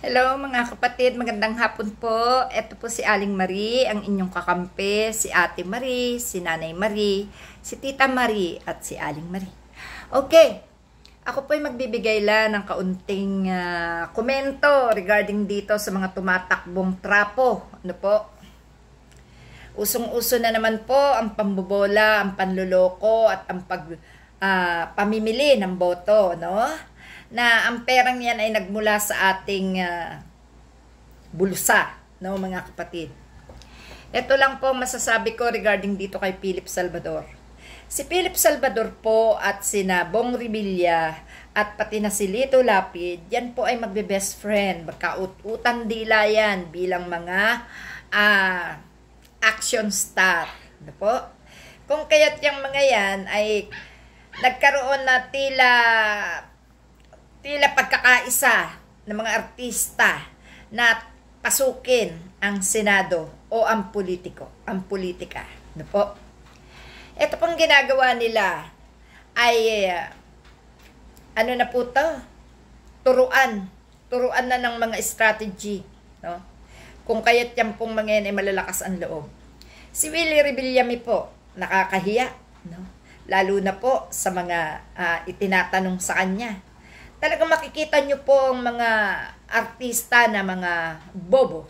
Hello mga kapatid, magandang hapon po. Ito po si Aling Marie, ang inyong kakampi, si Ate Marie, si Nanay Marie, si Tita Marie, at si Aling Marie. Okay, ako po ay magbibigay lang ng kaunting komento regarding dito sa mga tumatakbong trapo. Ano po? Usong-uso na naman po ang pambobola, ang panluloko at ang pamimili ng boto, no? Na ang perang yan ay nagmula sa ating bulsa, no, mga kapatid. Ito lang po masasabi ko regarding dito kay Philip Salvador. Si Philip Salvador po at sina Bong Revilla at pati na si Lito Lapid, yan po ay magbe-best friend. Magkaut-utan dila yan bilang mga action star. Ano po? Kung kaya't yung mga yan ay nagkaroon na tila pagkakaisa ng mga artista na pasukin ang Senado o ang politika. Ano po? Ito pong ginagawa nila ay ano na po to? Turuan na ng mga strategy, no? Kung kaya't yan pong mga yan ay malalakas ang loob. Si Willie Revillame po, nakakahiya, no? Lalo na po sa mga itinatanong sa kanya. Talagang makikita nyo po ang mga artista na mga bobo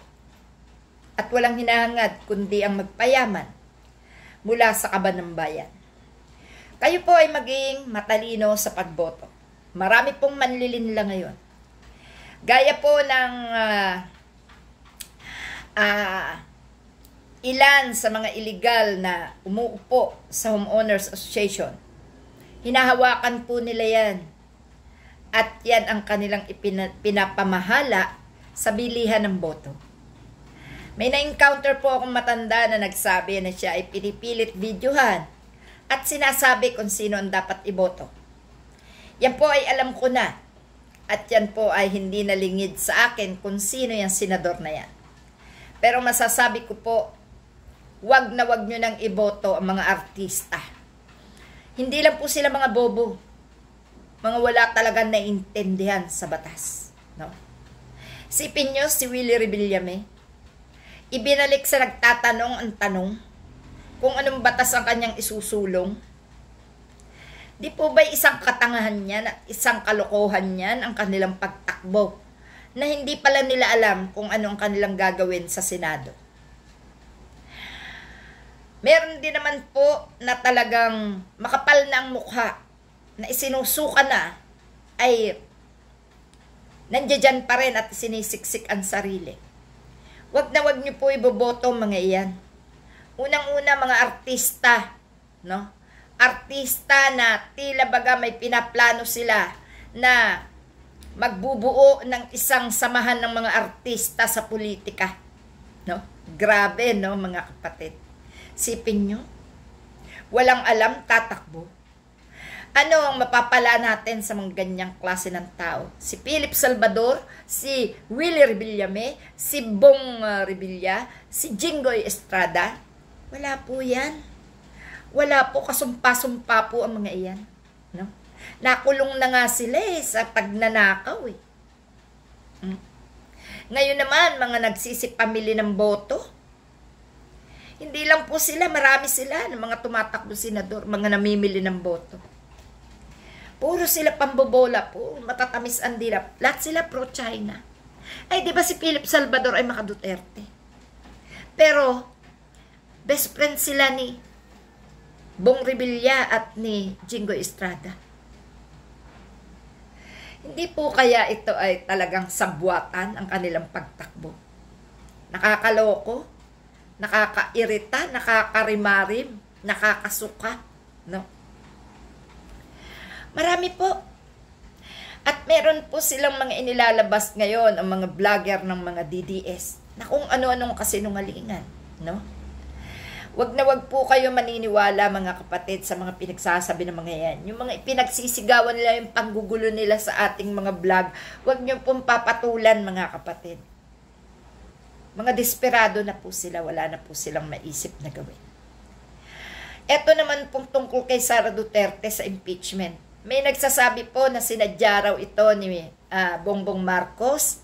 at walang hinahangad kundi ang magpayaman mula sa kaban ng bayan. Kayo po ay maging matalino sa pagboto. Marami pong manlilinla ngayon. Gaya po ng ilan sa mga illegal na umuupo sa Homeowners Association. Hinahawakan po nila yan. At yan ang kanilang pinapamahala sa bilihan ng boto. May na-encounter po akong matanda na nagsabi na siya ay pinipilit videohan at sinasabi kung sino ang dapat iboto. Yan po ay alam ko na. At yan po ay hindi nalingid sa akin kung sino yung senador na yan. Pero masasabi ko po, wag na wag nyo nang iboto ang mga artista. Hindi lang po sila mga bobo. Mga wala talagang naintindihan sa batas. No? Sipin nyo si Willie Revillame, ibinalik sa nagtatanong ang tanong kung anong batas ang kanyang isusulong. Di po ba isang katangahan yan at isang kalokohan yan ang kanilang pagtakbo na hindi pala nila alam kung ano ang kanilang gagawin sa Senado. Meron din naman po na talagang makapal na ang mukha na isinusuka na ay nandiyan pa rin at sinisiksik ang sarili. Wag na wag niyo po iboboto mga iyan. Unang-una mga artista, no? Artista na tila baga may pinaplano sila na magbubuo ng isang samahan ng mga artista sa politika, no? Grabe, no, mga kapatid. Sipin nyo, walang alam, tatakbo. Ano ang mapapala natin sa mga ganyang klase ng tao? Si Philip Salvador, si Willie Revillame, si Bong Revilla, si Jinggoy Estrada. Wala po yan. Wala po, kasumpa-sumpa po ang mga iyan. No? Nakulong na nga sila sa pagnanakaw. Ngayon naman, mga nagsisipamili ng boto. Hindi lang po sila, marami sila ng mga tumatakbo senador, mga namimili ng boto. Puro sila pambobola po, matatamis ang dilap. Lahat sila pro-China. Ay, di ba si Philip Salvador ay maka-Duterte? Pero, best friend sila ni Bong Revilla at ni Jinggoy Estrada. Hindi po kaya ito ay talagang sabwatan ang kanilang pagtakbo. Nakakaloko, nakakairita, nakakarimarim, nakakasuka, no? Marami po. At meron po silang mga inilalabas ngayon, ang mga vlogger ng mga DDS, na kung ano-anong kasinungalingan, no? Wag na wag po kayo maniniwala mga kapatid sa mga pinagsasabi ng mga yan. Yung mga pinagsisigawan nila, yung panggugulo nila sa ating mga vlog, wag nyo pong papatulan mga kapatid. Mga desperado na po sila, wala na po silang maisip na gawin. Ito naman pong tungkol kay Sara Duterte sa impeachment. May nagsasabi po na sinadya raw ito ni Bongbong Marcos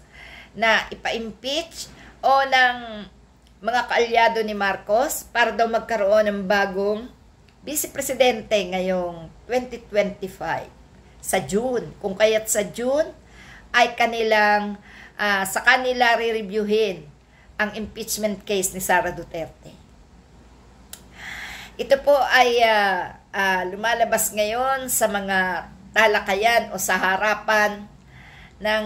na ipa-impeach o ng mga kaalyado ni Marcos para daw magkaroon ng bagong Vice Presidente ngayong 2025 sa June. Kung kaya't sa June ay sa kanila re-reviewin ang impeachment case ni Sara Duterte. Ito po ay lumalabas ngayon sa mga talakayan o sa harapan ng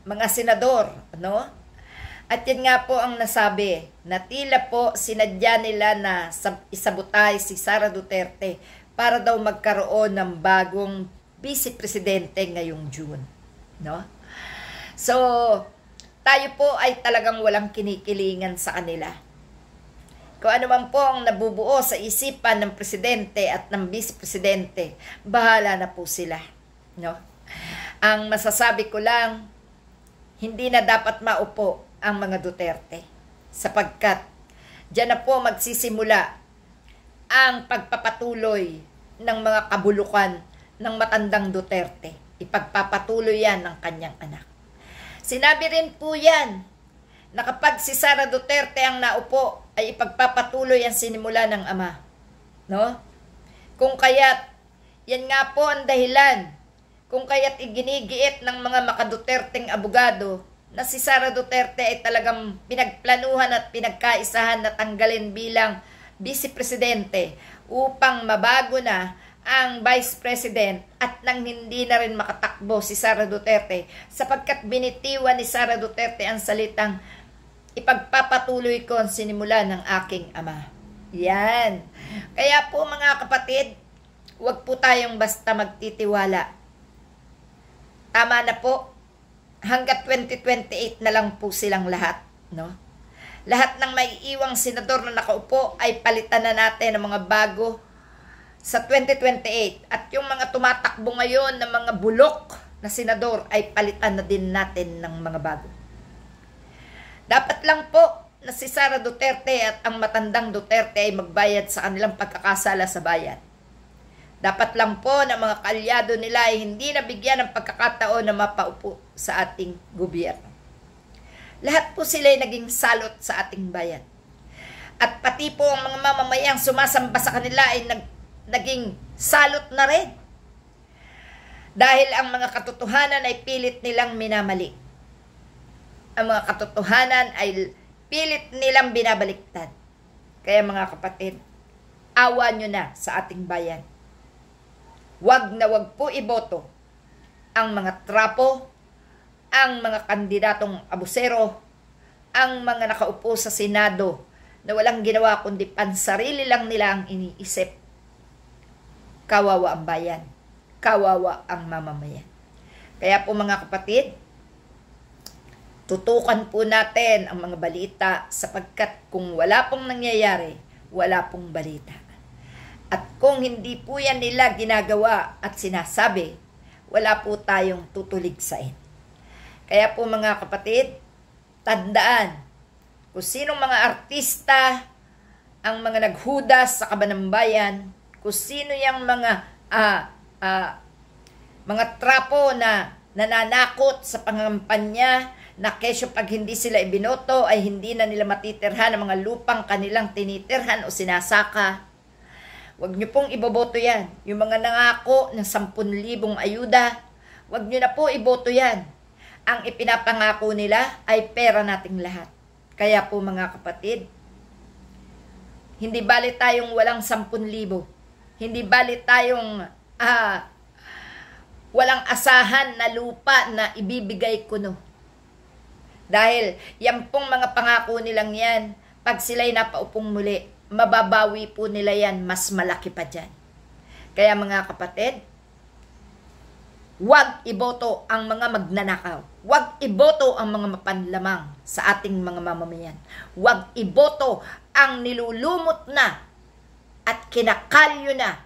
mga senador, no? At yan nga po ang nasabi, na tila po sinadya nila na isabotay si Sara Duterte para daw magkaroon ng bagong Vice Presidente ngayong June, no? So, tayo po ay talagang walang kinikilingan sa kanila. Kung ano man po ang nabubuo sa isipan ng presidente at ng vice presidente, bahala na po sila, no? Ang masasabi ko lang, hindi na dapat maupo ang mga Duterte sapagkat diyan na po magsisimula ang pagpapatuloy ng mga kabulukan ng matandang Duterte. Ipagpapatuloy yan ng kanyang anak. Sinabi rin po yan na kapag si Sara Duterte ang naupo ay ipagpapatuloy ang sinimula ng ama, no? Kung kaya't yan nga po ang dahilan kung kaya't iginigiit ng mga makaduterteng abogado na si Sara Duterte ay talagang pinagplanuhan at pinagkaisahan na tanggalin bilang Vice Presidente upang mabago na ang Vice President at nang hindi na rin makatakbo si Sara Duterte sapagkat binitiwan ni Sara Duterte ang salitang ipagpapatuloy ko ang sinimula ng aking ama. Yan. Kaya po mga kapatid, huwag po tayong basta magtitiwala. Tama na po. Hanggat 2028 na lang po silang lahat, no? Lahat ng may iwang senador na nakaupo ay palitan na natin ng mga bago sa 2028 at yung mga tumatakbo ngayon ng mga bulok na senador ay palitan na din natin ng mga bago. Dapat lang po na si Sara Duterte at ang matandang Duterte ay magbayad sa kanilang pagkakasala sa bayan. Dapat lang po na mga kaalyado nila ay hindi nabigyan ng pagkakataon na mapaupo sa ating gobyerno. Lahat po sila ay naging salot sa ating bayan. At pati po ang mga mamamayang sumasamba sa kanila ay naging salot na rin. Dahil ang mga katotohanan ay pilit nilang minamali. Ang mga katotohanan ay pilit nilang binabaliktad. Kaya mga kapatid, awa nyo na sa ating bayan. Wag na wag po iboto ang mga trapo, ang mga kandidatong abusero, ang mga nakaupo sa Senado na walang ginawa kundi pansarili lang nila ang iniisip. Kawawa ang bayan, kawawa ang mamamayan. Kaya po mga kapatid, tutukan po natin ang mga balita sapagkat kung wala pong nangyayari, wala pong balita. At kung hindi po yan nila ginagawa at sinasabi, wala po tayong tutuligsain. Kaya po mga kapatid, tandaan, kung sinong mga artista ang mga naghudas sa kabanambayan, kung sino yung mga trapo na nananakot sa pangampanya na kesyo pag hindi sila ibinoto ay hindi na nila matitirhan ang mga lupang kanilang tinitirhan o sinasaka. Huwag nyo pong iboboto yan. Yung mga nangako ng 10,000 ayuda, huwag nyo na po iboto yan. Ang ipinapangako nila ay pera nating lahat. Kaya po mga kapatid, hindi bali tayong walang 10,000. Hindi bali tayong walang asahan na lupa na ibibigay ko, no. Dahil yan pong mga pangako nilang yan, pag sila'y napaupong muli, mababawi po nila yan, mas malaki pa dyan. Kaya mga kapatid, huwag iboto ang mga magnanakaw. Huwag iboto ang mga mapanlamang sa ating mga mamamayan. Huwag iboto ang nilulumot na at kinakalyo na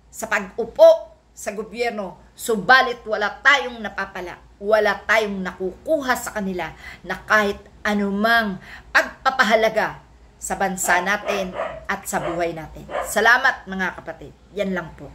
sa pag-upo sa gobyerno. Subalit wala tayong napapala, wala tayong nakukuha sa kanila na kahit anumang pagpapahalaga sa bansa natin at sa buhay natin. Salamat mga kapatid. Yan lang po.